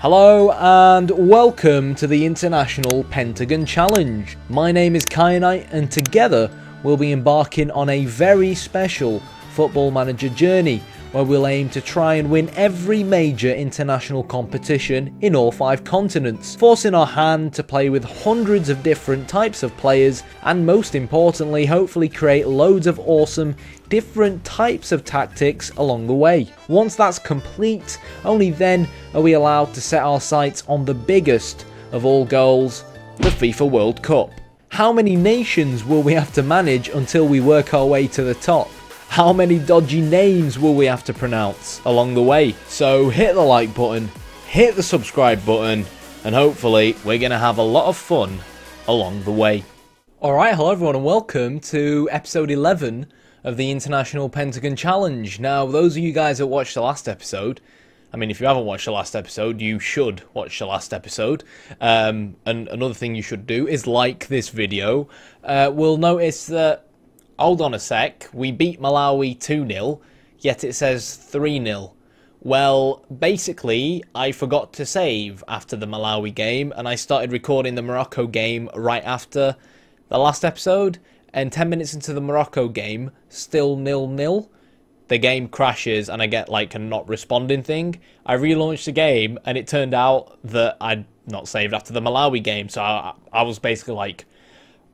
Hello and welcome to the International Pentagon Challenge. My name is Kyanite and together we'll be embarking on a very special Football Manager journey where we'll aim to try and win every major international competition in all 5 continents, forcing our hand to play with hundreds of different types of players and most importantly hopefully create loads of awesome different types of tactics along the way. Once that's complete, only then are we allowed to set our sights on the biggest of all goals, the FIFA World Cup. How many nations will we have to manage until we work our way to the top? How many dodgy names will we have to pronounce along the way? So hit the like button, hit the subscribe button, and hopefully we're going to have a lot of fun along the way. Alright, hello everyone and welcome to episode 11 of the International Pentagon Challenge. Now, those of you guys that watched the last episode, I mean, if you haven't watched the last episode, you should watch the last episode. And another thing you should do is like this video. We'll notice that, hold on a sec, we beat Malawi 2-0, yet it says 3-0. Well, basically, I forgot to save after the Malawi game, and I started recording the Morocco game right after the last episode. And 10 minutes into the Morocco game, still 0-0. The game crashes and I get like a not responding thing. I relaunched the game and it turned out that I'd not saved after the Malawi game. So I was basically like,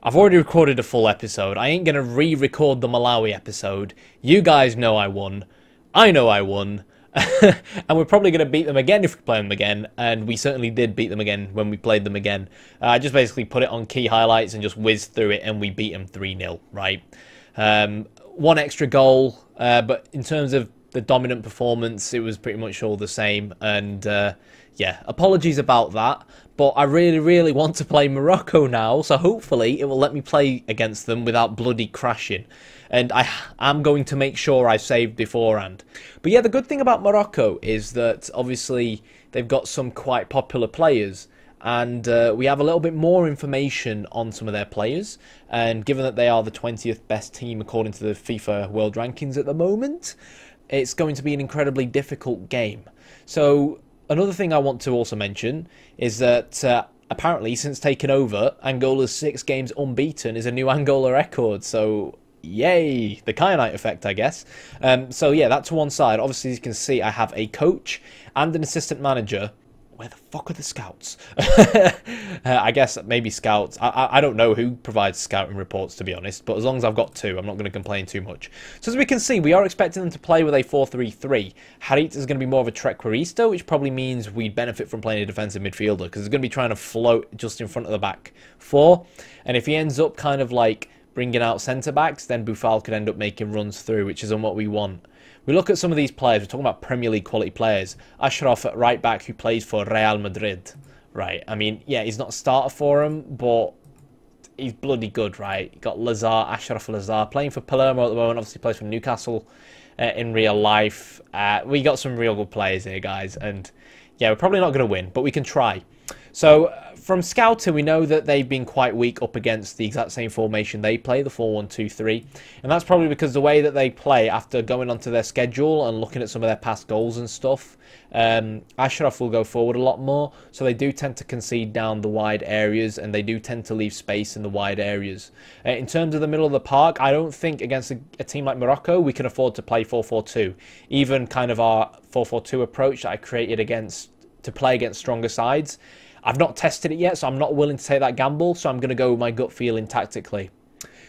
I've already recorded a full episode. I ain't going to re-record the Malawi episode. You guys know I won. I know I won. And we're probably going to beat them again if we play them again, and we certainly did beat them again when we played them again. I just basically put it on key highlights and just whizzed through it, and we beat them 3-0, right? One extra goal, but in terms of the dominant performance, it was pretty much all the same, and yeah, apologies about that, but I really want to play Morocco now, so hopefully it will let me play against them without bloody crashing. And I am going to make sure I saved beforehand. But yeah, the good thing about Morocco is that obviously they've got some quite popular players. And we have a little bit more information on some of their players. And given that they are the 20th best team according to the FIFA World Rankings at the moment, it's going to be an incredibly difficult game. So another thing I want to also mention is that apparently since taking over, Angola's 6 games unbeaten is a new Angola record. So yay, the Kyanite effect, I guess. So yeah, that's one side. Obviously, as you can see, I have a coach and an assistant manager. Where the fuck are the scouts? I guess maybe scouts. I don't know who provides scouting reports, to be honest. But as long as I've got 2, I'm not going to complain too much. So as we can see, we are expecting them to play with a 4-3-3. Harit is going to be more of a trequarista, which probably means we benefit from playing a defensive midfielder, because he's going to be trying to float just in front of the back 4. And if he ends up kind of like bringing out centre-backs, then Boufal could end up making runs through, which isn't what we want. We look at some of these players, we're talking about Premier League quality players. Ashraf at right-back, who plays for Real Madrid. Right, I mean, yeah, he's not a starter for him, but he's bloody good, right? You got Lazar, Ashraf Lazar, playing for Palermo at the moment, obviously plays for Newcastle in real life. We got some real good players here, guys, and yeah, we're probably not going to win, but we can try. So, from scouting, we know that they've been quite weak up against the exact same formation they play, the 4-1-2-3. And that's probably because the way that they play, after going onto their schedule and looking at some of their past goals and stuff, Ashraf will go forward a lot more. So they do tend to concede down the wide areas, and they do tend to leave space in the wide areas. In terms of the middle of the park, I don't think against a team like Morocco, we can afford to play 4-4-2. Even kind of our 4-4-2 approach that I created to play against stronger sides, I've not tested it yet, so I'm not willing to take that gamble, so I'm going to go with my gut feeling tactically.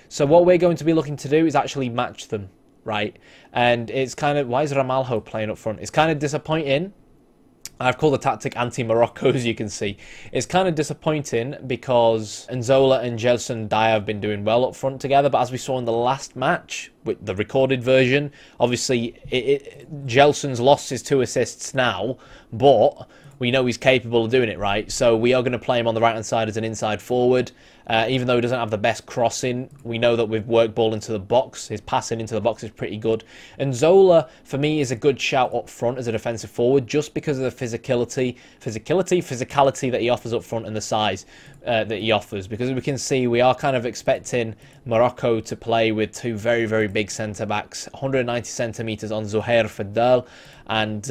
So what we're going to be looking to do is actually match them, right? And it's kind of, why is Ramalho playing up front? It's kind of disappointing. I've called the tactic anti-Morocco, as you can see. It's kind of disappointing because Nzola and Gelson Dyer have been doing well up front together, but as we saw in the last match, with the recorded version, obviously Gelson's lost his 2 assists now, but we know he's capable of doing it, right? So we are going to play him on the right-hand side as an inside forward. Even though he doesn't have the best crossing, we know that with work ball into the box, his passing into the box is pretty good. And Zola, for me, is a good shout up front as a defensive forward, just because of the physicality that he offers up front and the size that he offers. Because as we can see, we are kind of expecting Morocco to play with 2 very big centre-backs. 190 centimetres on Zuhair Faddal and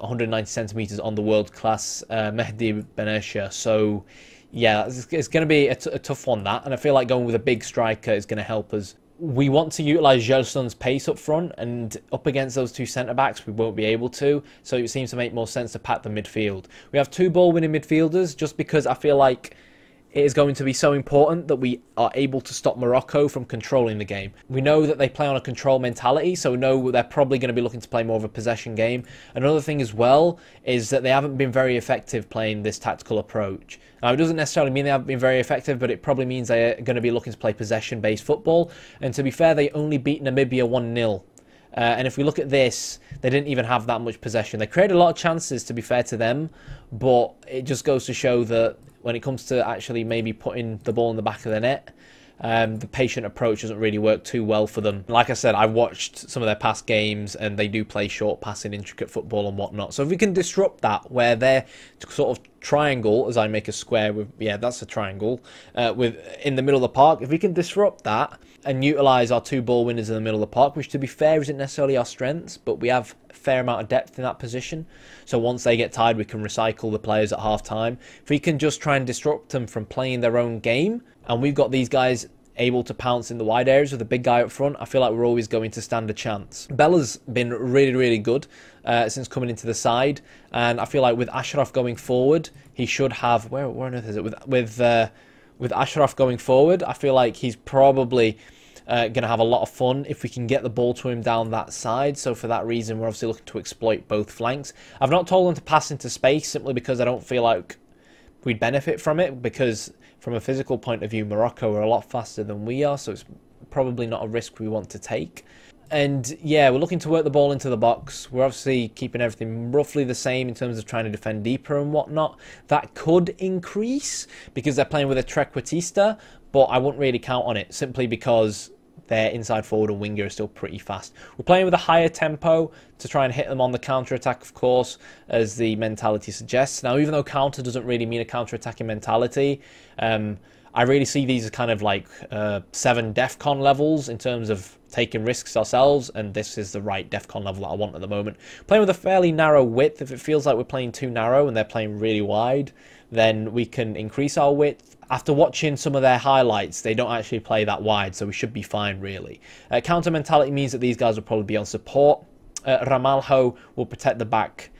190 centimetres on the world-class Mehdi Benesha. So, yeah, it's going to be a tough one, that. And I feel like going with a big striker is going to help us. We want to utilise Gelson's pace up front, and up against those two centre-backs, we won't be able to. So it seems to make more sense to pack the midfield. We have 2 ball-winning midfielders, just because I feel like it is going to be so important that we are able to stop Morocco from controlling the game. We know that they play on a control mentality, so we know they're probably going to be looking to play more of a possession game. Another thing as well is that they haven't been very effective playing this tactical approach. Now, it doesn't necessarily mean they haven't been very effective, but it probably means they're going to be looking to play possession-based football. And to be fair, they only beat Namibia 1-0. And if we look at this, they didn't even have that much possession. They created a lot of chances, to be fair to them, but it just goes to show that when it comes to actually maybe putting the ball in the back of the net, the patient approach doesn't really work too well for them. Like I said, I watched some of their past games, and they do play short passing, intricate football and whatnot. So if we can disrupt that, where they're sort of triangle, as I make a square with, yeah, that's a triangle, with in the middle of the park, if we can disrupt that and utilise our 2 ball winners in the middle of the park, which to be fair isn't necessarily our strengths, but we have a fair amount of depth in that position. So once they get tired, we can recycle the players at half time. If we can just try and disrupt them from playing their own game, and we've got these guys able to pounce in the wide areas with a big guy up front, I feel like we're always going to stand a chance. Bella's been really, really good since coming into the side, and I feel like with Ashraf going forward, he should have... Where on earth is it? With Ashraf going forward, I feel like he's probably going to have a lot of fun if we can get the ball to him down that side. So for that reason, we're obviously looking to exploit both flanks. I've not told him to pass into space simply because I don't feel like we'd benefit from it, because from a physical point of view, Morocco are a lot faster than we are, so it's probably not a risk we want to take. And yeah, we're looking to work the ball into the box. We're obviously keeping everything roughly the same in terms of trying to defend deeper and whatnot. That could increase because they're playing with a trequartista, but I wouldn't really count on it simply because their inside forward and winger are still pretty fast. We're playing with a higher tempo to try and hit them on the counter-attack, of course, as the mentality suggests. Now, even though counter doesn't really mean a counter-attacking mentality, I really see these as kind of like 7 DEFCON levels in terms of taking risks ourselves, and this is the right DEFCON level that I want at the moment. Playing with a fairly narrow width, if it feels like we're playing too narrow and they're playing really wide, then we can increase our width. After watching some of their highlights, they don't actually play that wide, so we should be fine, really. Counter mentality means that these guys will probably be on support. Ramalho will protect the back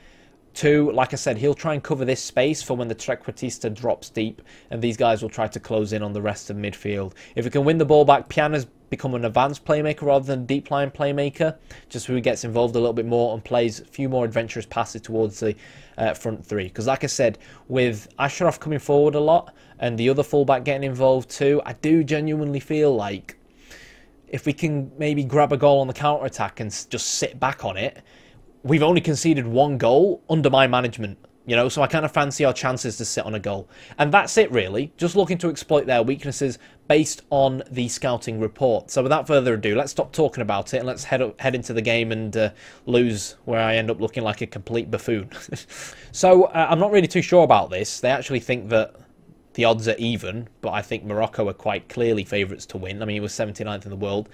too. Like I said, he'll try and cover this space for when the trequartista drops deep, and these guys will try to close in on the rest of midfield. If we can win the ball back, Piana's become an advanced playmaker rather than a deep line playmaker, just so he gets involved a little bit more and plays a few more adventurous passes towards the front 3. Because like I said, with Ashraf coming forward a lot and the other fullback getting involved too, I do genuinely feel like if we can maybe grab a goal on the counter-attack and just sit back on it, we've only conceded 1 goal under my management. You know, so I kind of fancy our chances to sit on a goal. And that's it, really. Just looking to exploit their weaknesses based on the scouting report. So without further ado, let's stop talking about it and let's head into the game and lose, where I end up looking like a complete buffoon. So I'm not really too sure about this. They actually think that the odds are even, but I think Morocco are quite clearly favourites to win. I mean, it was 79th in the world.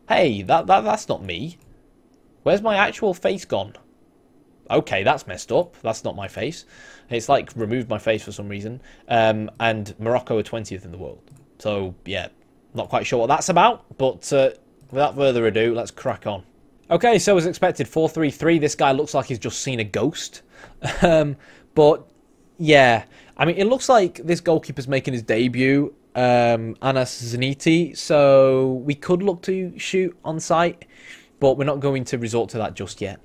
Hey, that's not me. Where's my actual face gone? Okay, that's messed up. That's not my face. It's like removed my face for some reason. And Morocco are 20th in the world. So, yeah, not quite sure what that's about. But without further ado, let's crack on. Okay, so as expected, 4-3-3. This guy looks like he's just seen a ghost. But, yeah. I mean, it looks like this goalkeeper's making his debut, Anas Zaniti. So we could look to shoot on sight, but we're not going to resort to that just yet.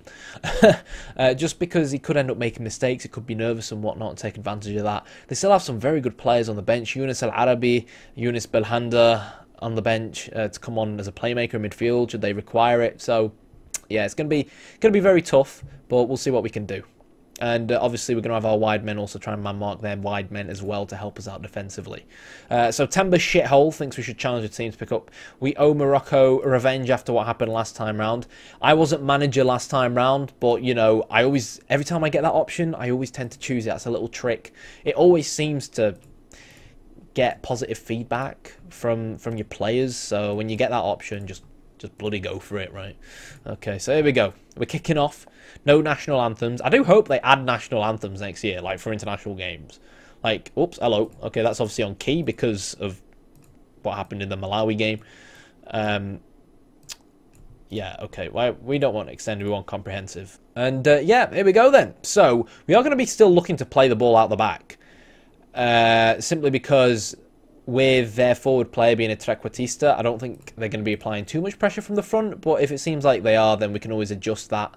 Just because he could end up making mistakes, he could be nervous and whatnot and take advantage of that. They still have some very good players on the bench. Yunus El Arabi, Yunus Belhanda on the bench to come on as a playmaker in midfield should they require it. So, yeah, it's going to be very tough, but we'll see what we can do. And obviously we're going to have our wide men also try and man-mark their wide men as well to help us out defensively. So Temba Shithole thinks we should challenge the team to pick up. We owe Morocco revenge after what happened last time round. I wasn't manager last time round, but, you know, every time I get that option, I always tend to choose it. That's a little trick. It always seems to get positive feedback from your players. So when you get that option, just just bloody go for it, right? Okay, so here we go. We're kicking off. No national anthems. I do hope they add national anthems next year, like for international games. Like, oops, hello. Okay, that's obviously on key because of what happened in the Malawi game. Yeah, okay. Well, we don't want extended, we want comprehensive. And yeah, here we go then. So we are going to be still looking to play the ball out the back. Simply because with their forward player being a trequartista, I don't think they're going to be applying too much pressure from the front. But if it seems like they are, then we can always adjust that.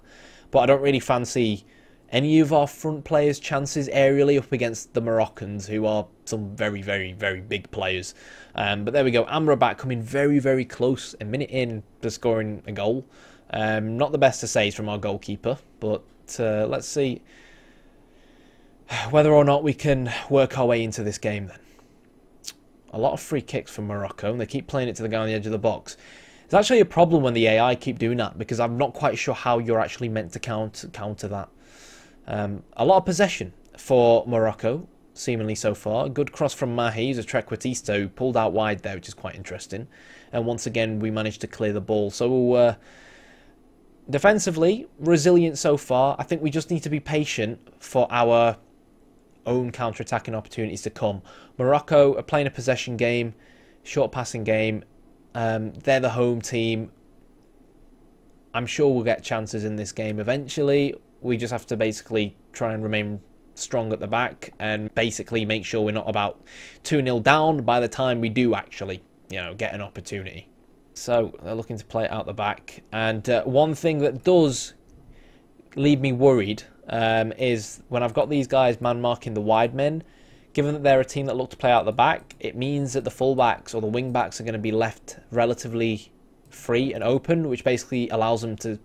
But I don't really fancy any of our front players' chances aerially up against the Moroccans, who are some very, very, very big players. But there we go. Amrabat coming very, very close, a minute in to scoring a goal. Not the best to say from our goalkeeper, but let's see whether or not we can work our way into this game then. A lot of free kicks from Morocco, and they keep playing it to the guy on the edge of the box. It's actually a problem when the AI keep doing that, because I'm not quite sure how you're actually meant to counter that. A lot of possession for Morocco, seemingly so far. Good cross from Mahi, who's a trequartista, who pulled out wide there, which is quite interesting. And once again, we managed to clear the ball. So, defensively, resilient so far. I think we just need to be patient for our own counter-attacking opportunities to come. Morocco are playing a possession game, short passing game. They're the home team. I'm sure we'll get chances in this game eventually. We just have to basically try and remain strong at the back and basically make sure we're not about 2-0 down by the time we do actually, get an opportunity. So they're looking to play it out the back. And one thing that does leave me worried is when I've got these guys man-marking the wide men, given that they're a team that look to play out the back, it means that the full-backs or the wing-backs are going to be left relatively free and open, which basically allows them to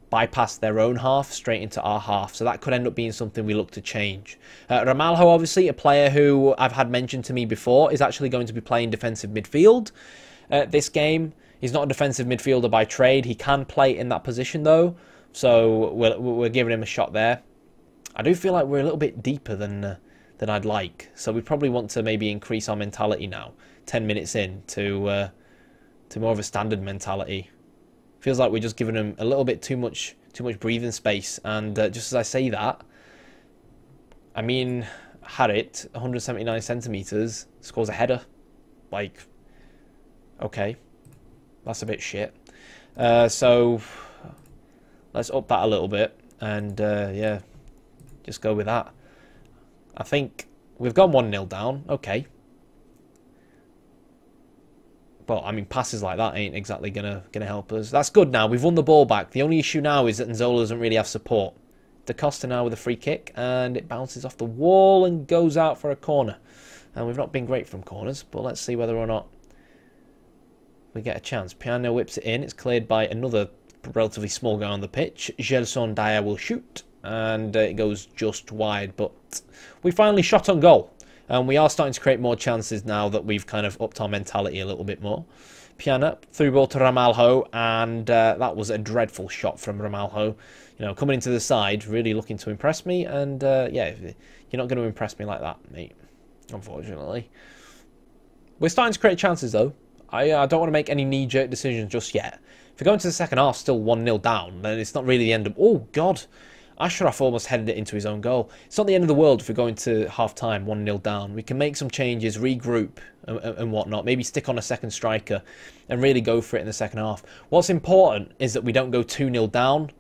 bypass their own half straight into our half. So that could end up being something we look to change. Ramalho, obviously, a player who I've had mentioned to me before, is actually going to be playing defensive midfield this game. He's not a defensive midfielder by trade. He can play in that position, though. So we're giving him a shot there. I do feel like we're a little bit deeper than I'd like. So we probably want to maybe increase our mentality now, 10 minutes in, to more of a standard mentality. Feels like we're just giving him a little bit too much breathing space. And just as I say that, I mean, Harit, 179 centimetres, scores a header. Like, okay, that's a bit shit. So let's up that a little bit, and yeah, just go with that. I think we've gone 1-0 down, okay. But, I mean, passes like that ain't exactly gonna help us. That's good now. We've won the ball back. The only issue now is that Nzola doesn't really have support. Da Costa now with a free kick, and it bounces off the wall and goes out for a corner. And we've not been great from corners, but let's see whether or not we get a chance. Piano whips it in. It's cleared by another relatively small guy on the pitch. Gelson Dyer will shoot, and it goes just wide. But we finally shot on goal. And we are starting to create more chances now that we've kind of upped our mentality a little bit more. Piana, through ball to Ramalho, and that was a dreadful shot from Ramalho. Coming into the side, really looking to impress me, and yeah, you're not going to impress me like that, mate, unfortunately. We're starting to create chances, though. I don't want to make any knee-jerk decisions just yet. If we go into the second half still 1-0 down, then it's not really the end of... Oh, God! Ashraf almost headed it into his own goal. It's not the end of the world if we go into half-time 1-0 down. We can make some changes, regroup and whatnot. Maybe stick on a second striker and really go for it in the second half. What's important is that we don't go 2-0 down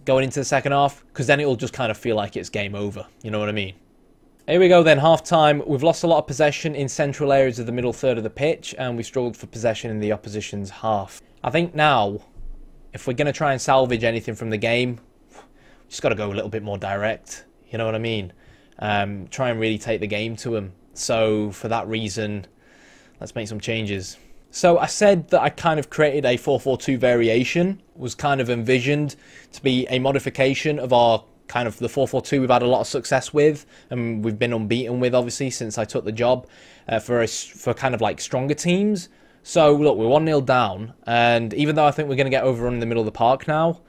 going into the second half, because then it will just kind of feel like it's game over. You know what I mean? Here we go then, half-time. We've lost a lot of possession in central areas of the middle third of the pitch, and we struggled for possession in the opposition's half. I think now, if we're going to try and salvage anything from the game, just got to go a little bit more direct, you know what I mean? Try and really take the game to them. So for that reason, let's make some changes. So I said that I kind of created a 4-4-2 variation, was kind of envisioned to be a modification of our kind of the 4-4-2 we've had a lot of success with, and we've been unbeaten with, obviously, since I took the job for kind of like stronger teams. So look, we're 1-0 down, and even though I think we're going to get overrun in the middle of the park now,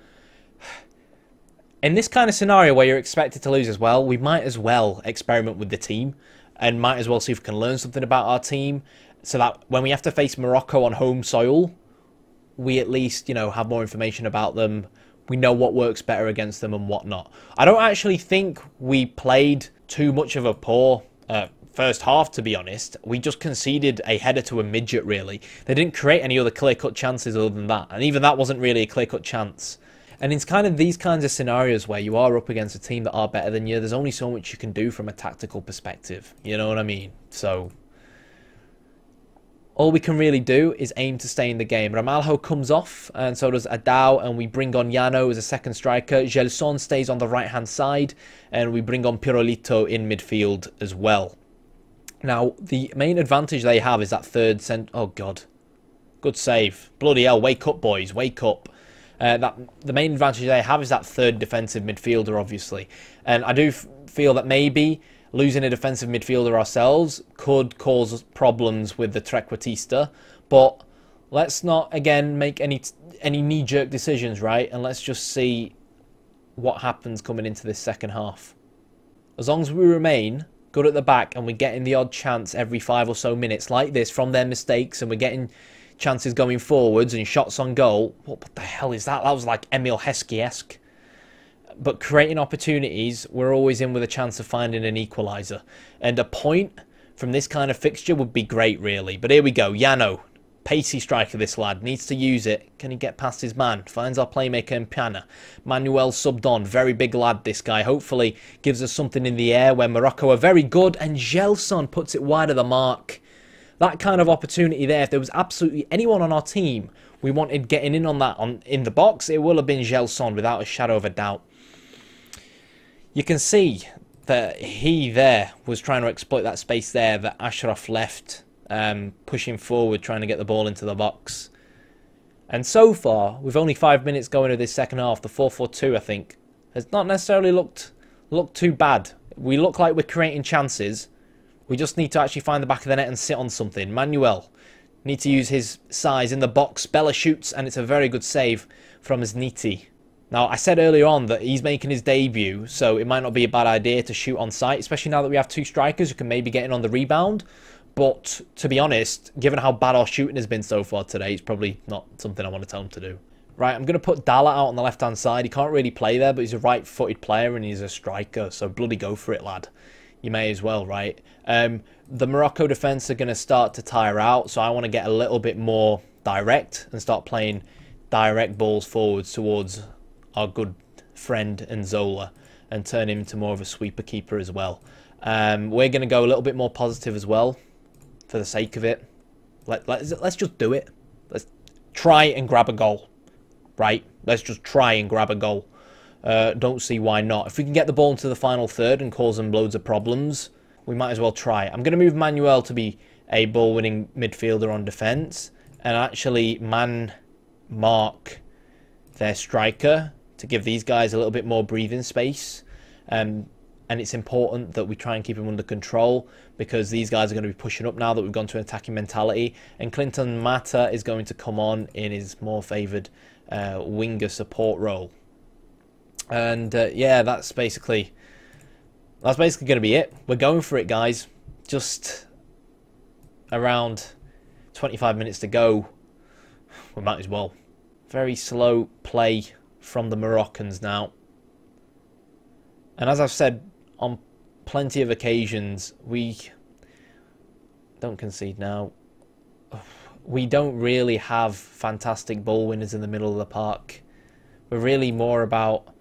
in this kind of scenario where you're expected to lose as well, we might as well experiment with the team and might as well see if we can learn something about our team so that when we have to face Morocco on home soil, we at least, you know, have more information about them. We know what works better against them and whatnot. I don't actually think we played too much of a poor first half, to be honest. We just conceded a header to a midget, really. They didn't create any other clear-cut chances other than that. And even that wasn't really a clear-cut chance. And it's kind of these kinds of scenarios where you are up against a team that are better than you. There's only so much you can do from a tactical perspective. You know what I mean? So all we can really do is aim to stay in the game. Ramalho comes off, and so does Adao, and we bring on Llano as a second striker. Gelson stays on the right-hand side, and we bring on Pirolito in midfield as well. Now, the main advantage they have is that third oh, God. Good save. Bloody hell, wake up, boys, wake up. The main advantage they have is that third defensive midfielder, obviously. And I do feel that maybe losing a defensive midfielder ourselves could cause problems with the Trequartista. But let's not, again, make any knee-jerk decisions, right? And let's just see what happens coming into this second half. As long as we remain good at the back and we're getting the odd chance every 5 or so minutes like this from their mistakes, and we're getting chances going forwards and shots on goal. What the hell is that? That was like Emil Heskey-esque. But creating opportunities, we're always in with a chance of finding an equaliser. And a point from this kind of fixture would be great, really. But here we go. Llano, pacey striker, this lad. Needs to use it. Can he get past his man? Finds our playmaker in Piana. Manuel subbed on. Very big lad, this guy. Hopefully gives us something in the air where Morocco are very good. And Gelson puts it wide of the mark. That kind of opportunity there, if there was absolutely anyone on our team we wanted getting in on that in the box, it will have been Gelson without a shadow of a doubt. You can see that he there was trying to exploit that space there that Ashraf left, pushing forward, trying to get the ball into the box. And so far, with only 5 minutes going of this second half, the 4-4-2, I think, has not necessarily looked too bad. We look like we're creating chances. We just need to actually find the back of the net and sit on something. Manuel need to use his size in the box. Bella shoots, and it's a very good save from Zniti. Now, I said earlier on that he's making his debut, so it might not be a bad idea to shoot on sight, especially now that we have 2 strikers who can maybe get in on the rebound. But, to be honest, given how bad our shooting has been so far today, it's probably not something I want to tell him to do. Right, I'm going to put Dalla out on the left-hand side. He can't really play there, but he's a right-footed player and he's a striker, so bloody go for it, lad. You may as well, right? The Morocco defence are going to start to tire out, so I want to get a little bit more direct and start playing direct balls forwards towards our good friend Nzola and turn him into more of a sweeper keeper as well. We're going to go a little bit more positive as well for the sake of it. Let's just do it. Let's try and grab a goal, right? Let's just try and grab a goal. Don't see why not. If we can get the ball into the final third and cause them loads of problems, we might as well try. I'm going to move Manuel to be a ball-winning midfielder on defence and actually man-mark their striker to give these guys a little bit more breathing space. And it's important that we try and keep him under control because these guys are going to be pushing up now that we've gone to an attacking mentality. And Clinton Mata is going to come on in his more favoured winger support role. And yeah, that's basically going to be it. We're going for it, guys. Just around 25 minutes to go. We might as well. Very slow play from the Moroccans now. And as I've said on plenty of occasions, we don't concede now. We don't really have fantastic ball winners in the middle of the park. We're really more about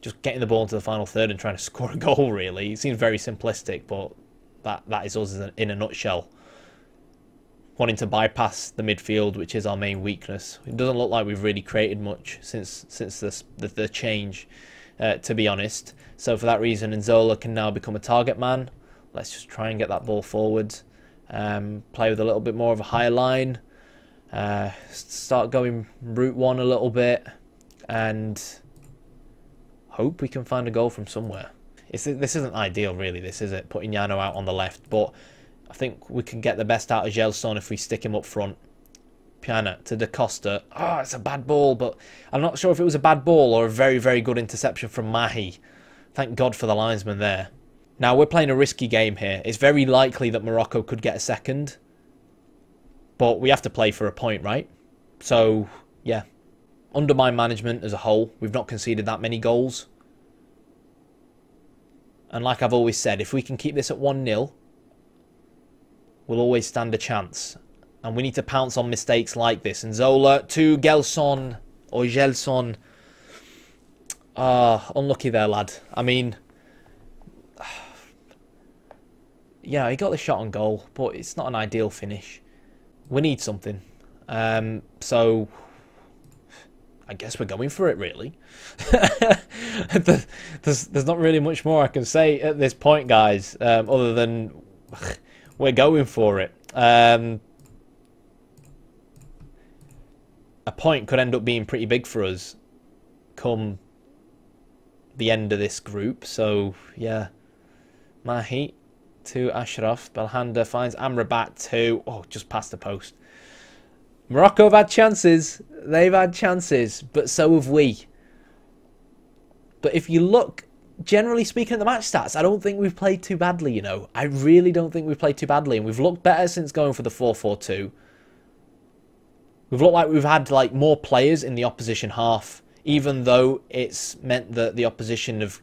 just getting the ball into the final third and trying to score a goal, really. It seems very simplistic, but that is us in a nutshell. Wanting to bypass the midfield, which is our main weakness. It doesn't look like we've really created much since the change, to be honest. So for that reason, Nzola can now become a target man. Let's just try and get that ball forward. Play with a little bit more of a higher line. Start going route one a little bit. And hope we can find a goal from somewhere. This isn't ideal, really, this is it, putting Llano out on the left, but I think we can get the best out of Gelson if we stick him up front. Piana to Da Costa. Oh, it's a bad ball, but I'm not sure if it was a bad ball or a very, very good interception from Mahi. Thank God for the linesman there. Now, we're playing a risky game here. It's very likely that Morocco could get a second, but we have to play for a point, right? So yeah, under my management as a whole, we've not conceded that many goals. And like I've always said, if we can keep this at 1-0, we'll always stand a chance. And we need to pounce on mistakes like this. And Zola to Gelson, or Gelson. Unlucky there, lad. I mean, yeah, he got the shot on goal, but it's not an ideal finish. We need something. So, I guess we're going for it, really. There's not really much more I can say at this point, guys, other than we're going for it. A point could end up being pretty big for us come the end of this group. So, yeah. Mahi to Ashraf. Belhanda finds Amrabat to... Oh, just past the post. Morocco have had chances. They've had chances, but so have we. But if you look, generally speaking, at the match stats, I don't think we've played too badly, you know. I really don't think we've played too badly, and we've looked better since going for the 4-4-2. We've looked like we've had like more players in the opposition half, even though it's meant that the opposition have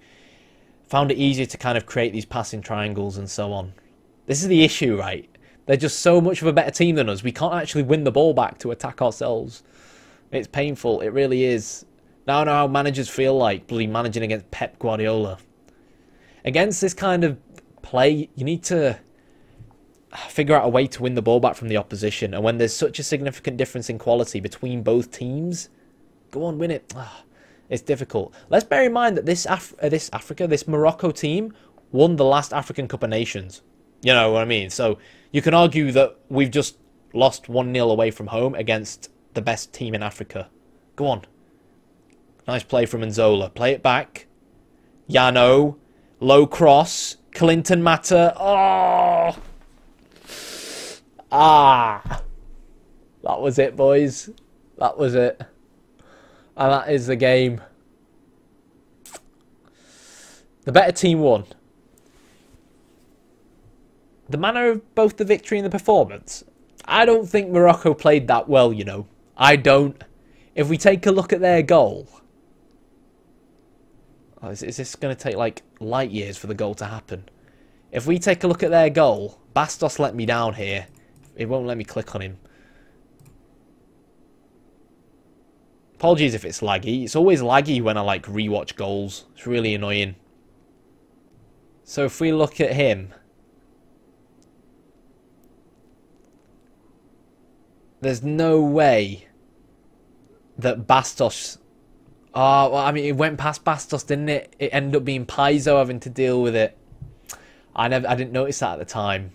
found it easier to kind of create these passing triangles and so on. This is the issue, right? They're just so much of a better team than us. We can't actually win the ball back to attack ourselves. It's painful. It really is. Now I know how managers feel like bloody managing against Pep Guardiola. Against this kind of play, you need to figure out a way to win the ball back from the opposition. And when there's such a significant difference in quality between both teams, go on, win it. It's difficult. Let's bear in mind that this Morocco team won the last African Cup of Nations. You know what I mean? So you can argue that we've just lost 1-0 away from home against the best team in Africa. Go on. Nice play from Nzola. Play it back. Yano. Low cross. Clinton Mata. Oh! Ah! That was it, boys. That was it. And that is the game. The better team won. The manner of both the victory and the performance. I don't think Morocco played that well, you know. I don't. If we take a look at their goal. Oh, is this going to take like light years for the goal to happen? If we take a look at their goal. Bastos let me down here. It won't let me click on him. Apologies if it's laggy. It's always laggy when I like rewatch goals. It's really annoying. So if we look at him. There's no way that Bastos... Oh, well, I mean, it went past Bastos, didn't it? It ended up being Paizo having to deal with it. I didn't notice that at the time.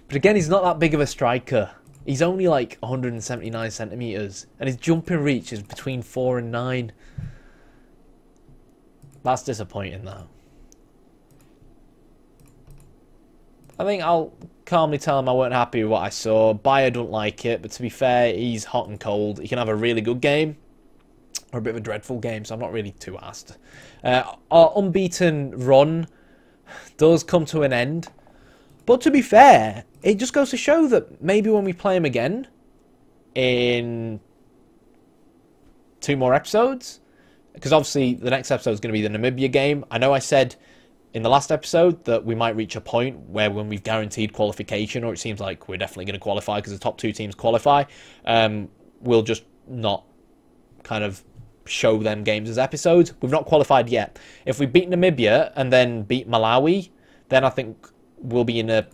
But again, he's not that big of a striker. He's only like 179 centimetres. And his jumping reach is between 4 and 9. That's disappointing, though. I think I'll calmly tell him I weren't happy with what I saw. Bayer don't like it, but to be fair, he's hot and cold. He can have a really good game or a bit of a dreadful game, so I'm not really too asked. Our unbeaten run does come to an end. But to be fair, it just goes to show that maybe when we play him again in 2 more episodes, because obviously the next episode is going to be the Namibia game. I know I said in the last episode that we might reach a point where when we've guaranteed qualification, or it seems like we're definitely going to qualify because the top 2 teams qualify, we'll just not kind of show them games as episodes. We've not qualified yet. If we beat Namibia and then beat Malawi, then I think we'll be in a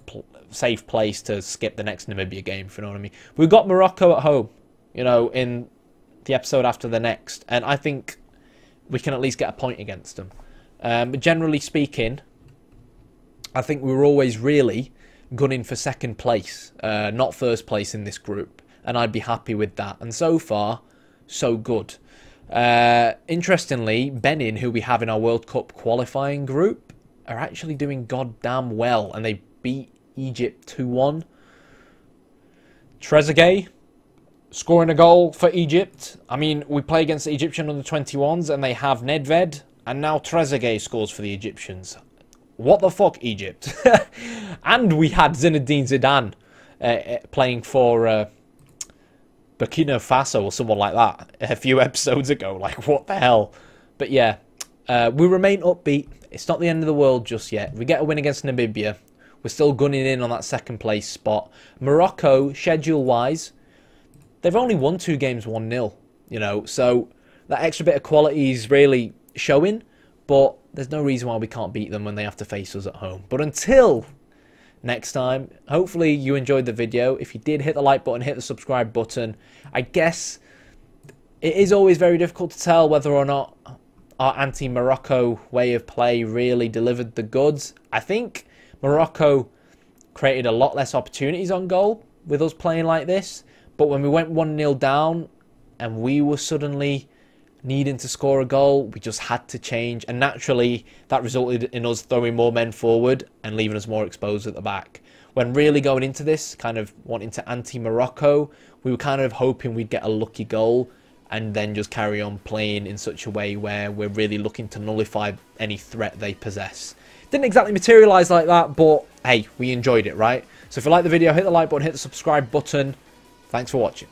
safe place to skip the next Namibia game, if you know what I mean. We've got Morocco at home, you know, in the episode after the next, and I think we can at least get a point against them. But generally speaking, I think we were always really gunning for second place, not first place in this group, and I'd be happy with that. And so far, so good. Interestingly, Benin, who we have in our World Cup qualifying group, are actually doing goddamn well, and they beat Egypt 2-1. Trezeguet scoring a goal for Egypt. I mean, we play against the Egyptian under-21s, and they have Nedved, and now Trezeguet scores for the Egyptians. What the fuck, Egypt? And we had Zinedine Zidane playing for Burkina Faso or someone like that a few episodes ago. Like, what the hell? But yeah, we remain upbeat. It's not the end of the world just yet. If we get a win against Namibia, we're still gunning in on that second place spot. Morocco, schedule-wise, they've only won 2 games 1-0, you know, so that extra bit of quality is really showing, but there's no reason why we can't beat them when they have to face us at home. But until next time, hopefully you enjoyed the video. If you did, hit the like button, hit the subscribe button. I guess it is always very difficult to tell whether or not our anti-Morocco way of play really delivered the goods. I think Morocco created a lot less opportunities on goal with us playing like this, but when we went 1-0 down and we were suddenly needing to score a goal, we just had to change, and naturally that resulted in us throwing more men forward and leaving us more exposed at the back. When really going into this, kind of wanting to anti-Morocco, we were kind of hoping we'd get a lucky goal and then just carry on playing in such a way where we're really looking to nullify any threat they possess. Didn't exactly materialise like that, but hey, we enjoyed it, right? So if you like the video, hit the like button, hit the subscribe button. Thanks for watching.